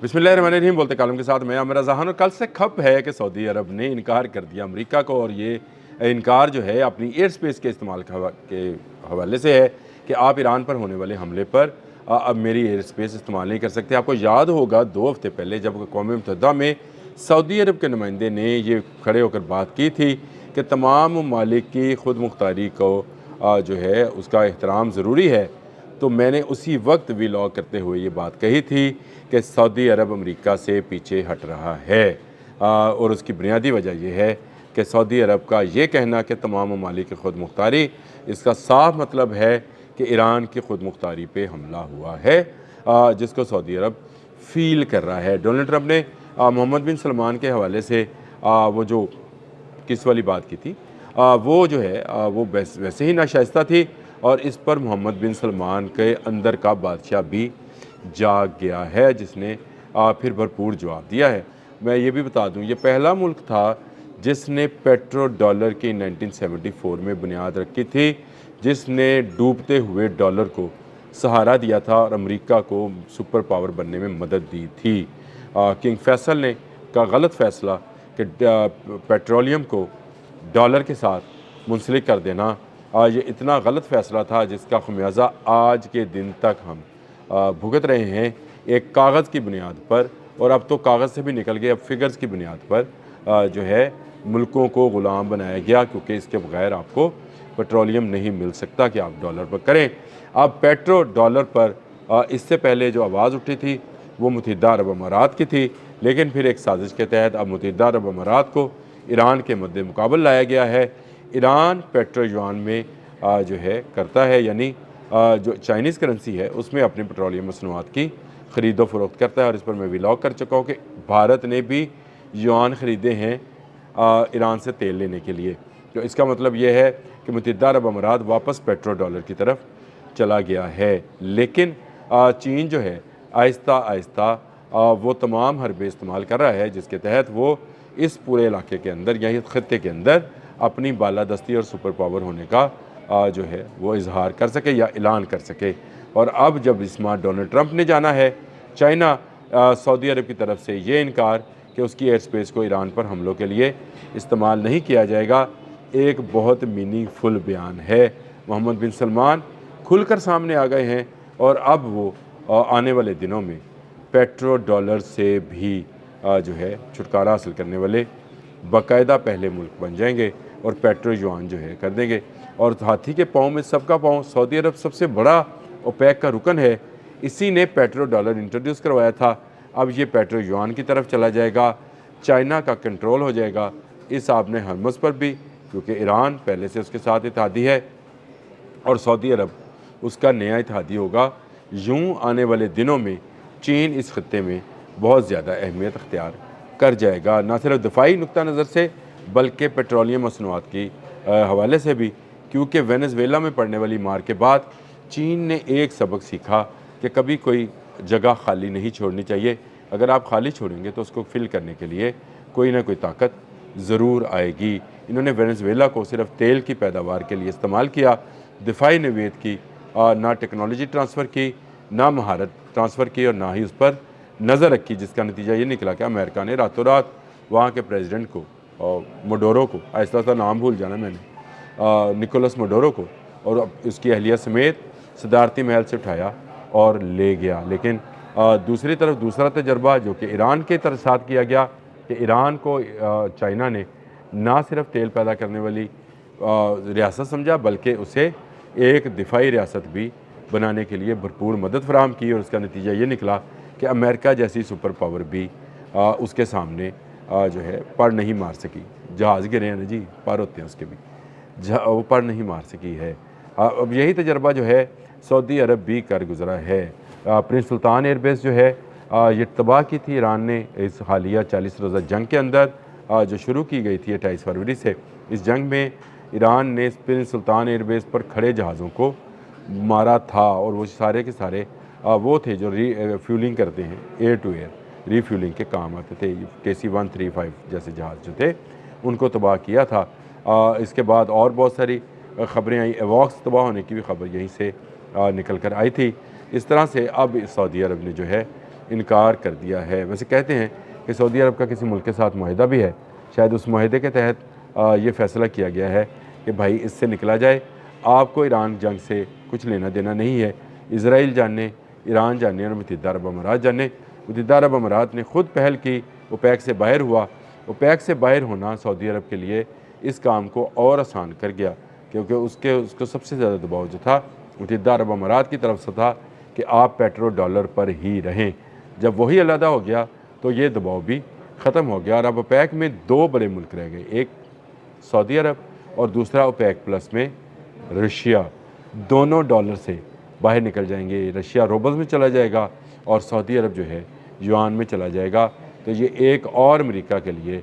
बिस्मिल्लाहिर्रहमानिर्रहीम बोलते कालम के साथ मैं आमिर जहान। और कल से खप है कि सऊदी अरब ने इनकार कर दिया अमेरिका को, और ये इनकार जो है अपनी एयर स्पेस के इस्तेमाल के हवाले से है कि आप ईरान पर होने वाले हमले पर अब मेरी एयर स्पेस इस्तेमाल नहीं कर सकते। आपको याद होगा 2 हफ्ते पहले जब अक़वाम मुत्तहिदा में सऊदी अरब के नुमाइंदे ने ये खड़े होकर बात की थी कि तमाम ममालिक की खुद मुख्तारी को जो है उसका एहतराम ज़रूरी है, तो मैंने उसी वक्त व्लॉग करते हुए ये बात कही थी कि सऊदी अरब अमेरिका से पीछे हट रहा है। और उसकी बुनियादी वजह यह है कि सऊदी अरब का ये कहना कि तमाम ममालिक की खुद मुख्तारी, इसका साफ मतलब है कि ईरान की खुद मुख्तारी पे हमला हुआ है, जिसको सऊदी अरब फील कर रहा है। डोनाल्ड ट्रंप ने मोहम्मद बिन सलमान के हवाले से वो जो किस वाली बात की थी, वो जो है वो वैसे ही नाशाइस्ता थी, और इस पर मोहम्मद बिन सलमान के अंदर का बादशाह भी जाग गया है, जिसने फिर भरपूर जवाब दिया है। मैं ये भी बता दूं, ये पहला मुल्क था जिसने पेट्रो डॉलर की 1974 में बुनियाद रखी थी, जिसने डूबते हुए डॉलर को सहारा दिया था और अमेरिका को सुपर पावर बनने में मदद दी थी। किंग फैसल ने का गलत फ़ैसला कि पेट्रोलियम को डॉलर के साथ मुंसलिक कर देना, ये इतना गलत फ़ैसला था जिसका खमियाजा आज के दिन तक हम भुगत रहे हैं, एक कागज़ की बुनियाद पर। और अब तो कागज़ से भी निकल गए, अब फिगर्स की बुनियाद पर जो है मुल्कों को ग़ुलाम बनाया गया, क्योंकि इसके बगैर आपको पेट्रोलियम नहीं मिल सकता कि आप डॉलर पर करें। अब पेट्रो डॉलर पर इससे पहले जो आवाज़ उठी थी वो मुत्तहिदा अरब अमारात की थी, लेकिन फिर एक साजिश के तहत अब मुत्तहिदा अरब अमारात को ईरान के मद्दे मुकाबल लाया गया है। ईरान पेट्रो युआन में जो है करता है, यानी जो चाइनीज़ करेंसी है उसमें अपनी पेट्रोलियम मसनूआत की ख़रीदो फ़रोख्त करता है। और इस पर मैं व्लॉग कर चुका हूँ कि भारत ने भी युआन ख़रीदे हैं ईरान से तेल लेने के लिए। तो इसका मतलब ये है कि मुत्तहिदा अरब अमारात वापस पेट्रो डॉलर की तरफ चला गया है। लेकिन चीन जो है आहिस्ता आहिस्ता वो तमाम हरबे इस्तेमाल कर रहा है जिसके तहत वो इस पूरे इलाके के अंदर या इस खत्ते के अंदर अपनी बालादस्ती और सुपर पावर होने का जो है वो इजहार कर सके या ऐलान कर सके। और अब जब इस माह डोनाल्ड ट्रंप ने जाना है चाइना, सऊदी अरब की तरफ से ये इनकार कि उसकी एयर स्पेस को ईरान पर हमलों के लिए इस्तेमाल नहीं किया जाएगा, एक बहुत मीनिंगफुल बयान है। मोहम्मद बिन सलमान खुलकर सामने आ गए हैं, और अब वो आने वाले दिनों में पेट्रो डॉलर से भी जो है छुटकारा हासिल करने वाले बाकायदा पहले मुल्क बन जाएंगे और पेट्रो युआन जो है कर देंगे। और हाथी के पाँव में सबका पाँव, सऊदी अरब सबसे बड़ा ओपेक का रुकन है, इसी ने पेट्रो डॉलर इंट्रोड्यूस करवाया था। अब ये पेट्रो युआन की तरफ चला जाएगा, चाइना का कंट्रोल हो जाएगा इस आपने हरमुज़ पर भी, क्योंकि ईरान पहले से उसके साथ इत्तेहादी है और सऊदी अरब उसका नया इत्तेहादी होगा। यूँ आने वाले दिनों में चीन इस खत्ते में बहुत ज़्यादा अहमियत अख्तियार कर जाएगा, ना सिर्फ दफ़ाई नुक्ता नज़र से बल्कि पेट्रोलियम मसनूआत की हवाले से भी, क्योंकि वेनेज़ुएला में पड़ने वाली मार के बाद चीन ने एक सबक सीखा कि कभी कोई जगह खाली नहीं छोड़नी चाहिए। अगर आप खाली छोड़ेंगे तो उसको फिल करने के लिए कोई ना कोई ताकत ज़रूर आएगी। इन्होंने वेनेज़ुएला को सिर्फ तेल की पैदावार के लिए इस्तेमाल किया, दिफाई नवीयत की ना टेक्नोलॉजी ट्रांसफ़र की, ना महारत ट्रांसफ़र की, और ना ही उस पर नज़र रखी, जिसका नतीजा ये निकला कि अमेरिका ने रातों रात वहाँ के प्रेसिडेंट को और मोडोरो को, आहिस्ता आहिस्ता नाम भूल जाना मैंने, निकोलस मोडोरो को और उसकी अहलिया समेत सदारती महल से उठाया और ले गया। लेकिन दूसरी तरफ दूसरा तजर्बा जो कि ईरान के तरफ साथ किया गया कि ईरान को चाइना ने ना सिर्फ तेल पैदा करने वाली रियासत समझा, बल्कि उसे एक दिफाई रियासत भी बनाने के लिए भरपूर मदद फराहम की। और उसका नतीजा ये निकला कि अमेरिका जैसी सुपर पावर भी उसके सामने जो है पर नहीं मार सकी। जहाज़ गिरे हैं ना जी, पर होते हैं उसके भी, वो पर नहीं मार सकी है। अब यही तजर्बा जो है सऊदी अरब भी कर गुज़रा है। प्रिंस सुल्तान एयरबेस जो है ये तबाह की थी ईरान ने इस हालिया 40 रोज़ा जंग के अंदर, जो शुरू की गई थी 28 फरवरी से। इस जंग में ईरान ने प्रिंस सुल्तान एयरबेस पर खड़े जहाज़ों को मारा था, और वो सारे के सारे वो थे जो फ्यूलिंग करते हैं, एयर टू एयर रीफ्यूलिंग के काम आते थे। KC-135 जैसे जहाज़ जो थे उनको तबाह किया था। इसके बाद और बहुत सारी ख़बरें आई, एवॉक्स तबाह होने की भी खबर यहीं से निकल कर आई थी। इस तरह से अब सऊदी अरब ने जो है انکار کر دیا ہے۔ ویسے کہتے ہیں کہ سعودی عرب کا کسی ملک کے ساتھ معاہدہ بھی ہے، شاید اس معاہدے کے تحت یہ فیصلہ کیا گیا ہے کہ بھائی اس سے نکلا جائے، آپ کو ایران جنگ سے کچھ لینا دینا نہیں ہے۔ اسرائیل جانے، ایران جانے اور متحدہ عرب امارات جانے۔ متحدہ عرب امارات نے خود پہل کی، اوپیک سے باہر ہوا۔ اوپیک سے باہر ہونا سعودی عرب کے لیے اس کام کو اور آسان کر گیا، کیونکہ اس کو سب سے زیادہ دباؤ جو تھا متحدہ عرب امارات کی طرف سے تھا کہ آپ پیٹرو ڈالر پر ہی رہیں۔ جب وہی علیحدہ ہو گیا تو یہ دباؤ بھی ختم ہو گیا، اور اب اوپیک میں دو بڑے ملک رہ گئے، ایک سعودی عرب اور دوسرا اوپیک پلس میں رشیا۔ دونوں ڈالر سے باہر نکل جائیں گے، رشیا روبلز میں چلا جائے گا اور سعودی عرب جو ہے یوان میں چلا جائے گا۔ تو یہ ایک اور امریکہ کے لیے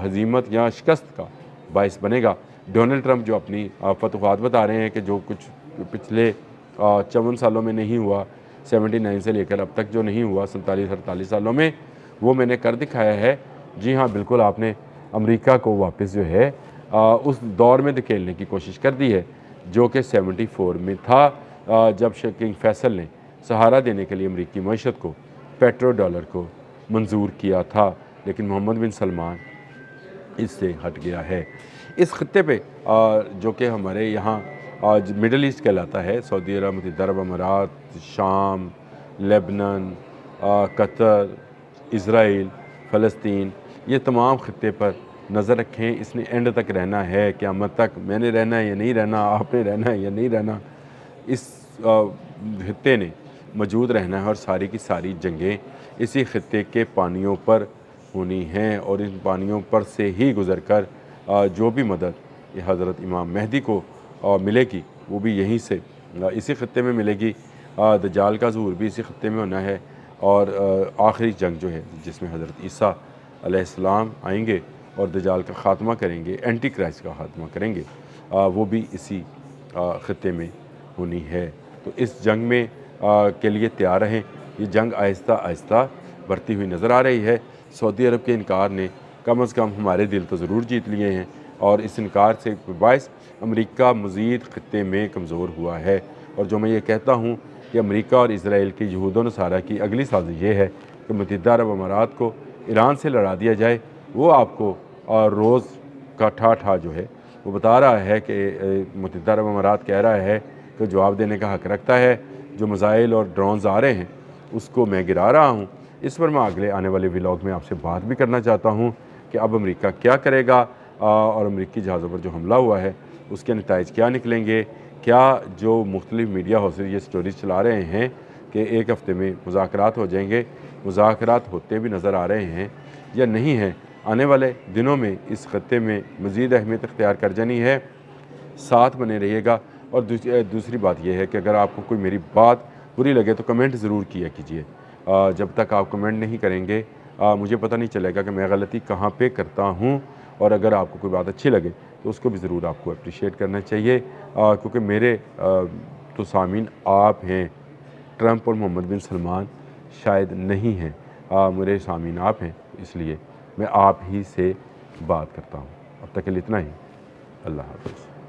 ہزیمت یا شکست کا باعث بنے گا۔ ڈونلڈ ٹرمپ جو اپنی فتوحات بتا رہے ہیں کہ جو کچھ پچھلے 54 سالوں میں نہیں ہوا، 79 سے لے کر اب تک جو نہیں ہوا 47-48 سالوں میں، وہ میں نے کر دکھایا ہے۔ جی ہاں، بالکل آپ نے امریکہ کو واپس جو ہے اس دور میں دھکیلنے کی کوشش کر دی ہے جو کہ 74 میں تھا، جب کنگ فیصل نے سہارا دینے کے لیے امریکی معیشت کو پیٹرو ڈالر کو منظور کیا تھا، لیکن محمد بن سلمان اس سے ہٹ گیا ہے۔ اس خطے پہ جو کہ ہمارے یہاں آج مڈل ایسٹ کہلاتا ہے، سعودی عرب، متحدہ عرب امارات، شام، لیبنان، قطر، اسرائیل، فلسطین، یہ تمام خطے پر نظر رکھیں۔ اس نے اینڈ تک رہنا ہے، قیامت تک میں نے رہنا ہے یا نہیں رہنا، آپ نے رہنا ہے یا نہیں رہنا، اس خطے نے موجود رہنا ہے، اور ساری کی ساری جنگیں اسی خطے کے پانیوں پر ہونی ہیں، اور ان پانیوں پر سے ہی گزر کر جو بھی مدد یہ حضرت امام مہدی کو ملے گی وہ بھی یہیں سے اسی خطے میں ملے گی۔ دجال کا ظہور بھی اسی خطے میں ہونا ہے، اور آخری جنگ جو ہے جس میں حضرت عیسیٰ علیہ السلام آئیں گے اور دجال کا خاتمہ کریں گے، اینٹی کرائسٹ کا خاتمہ کریں گے، وہ بھی اسی خطے میں ہونی ہے۔ تو اس جنگ میں کے لیے تیار رہیں۔ یہ جنگ آہستہ آہستہ بڑھتی ہوئی نظر آ رہی ہے۔ سعودی عرب کے انکار نے کم از کم ہمارے دل تو ضرور جیت لیے ہیں، اور اس انکار سے باعث امریکہ مزید خطے میں کمزور ہوا ہے۔ اور جو میں یہ کہتا ہوں کہ امریکہ اور اسرائیل کی یہود و نصارہ کی اگلی سازش یہ ہے کہ متحدہ عرب امارات کو ایران سے لڑا دیا جائے۔ وہ آپ کو روز کا ٹھا جو ہے وہ بتا رہا ہے کہ متحدہ عرب امارات کہہ رہا ہے کہ جواب دینے کا حق رکھتا ہے، جو میزائل اور ڈرونز آ رہے ہیں اس کو میں گرا رہا ہوں۔ اس پر میں اگلے آنے والے ولاگ میں آپ سے بات بھی کرنا چاہتا ہوں کہ اب امریکہ کیا کرے گا، اور امریکی جہازوں پر جو حملہ ہوا ہے اس کے نتائج کیا نکلیں گے۔ کیا جو مختلف میڈیا ہاؤسز یہ سٹوریز چلا رہے ہیں کہ ایک ہفتے میں مذاکرات ہو جائیں گے، مذاکرات ہوتے بھی نظر آ رہے ہیں یا نہیں ہیں؟ آنے والے دنوں میں اس خطے میں مزید اہمیت اختیار کر جانی ہے، ساتھ بنے رہیے گا۔ اور دوسری بات یہ ہے کہ اگر آپ کو کوئی میری بات بری لگے تو کمنٹ ضرور کیا کیجیے۔ جب تک آپ کمنٹ نہیں کریں گے مجھے پتہ نہیں چلے گا کہ میں غلطی کہاں پہ کرتا ہوں، اور اگر آپ کو کوئی بات اچھی لگے تو اس کو بھی ضرور آپ کو اپریشیٹ کرنا چاہیے، کیونکہ میرے تو سامعین آپ ہیں، ٹرمپ اور محمد بن سلمان شاید نہیں ہیں، میرے سامعین آپ ہیں، اس لیے میں آپ ہی سے بات کرتا ہوں۔ اب تک کے لیے اتنا ہی، اللہ حافظ۔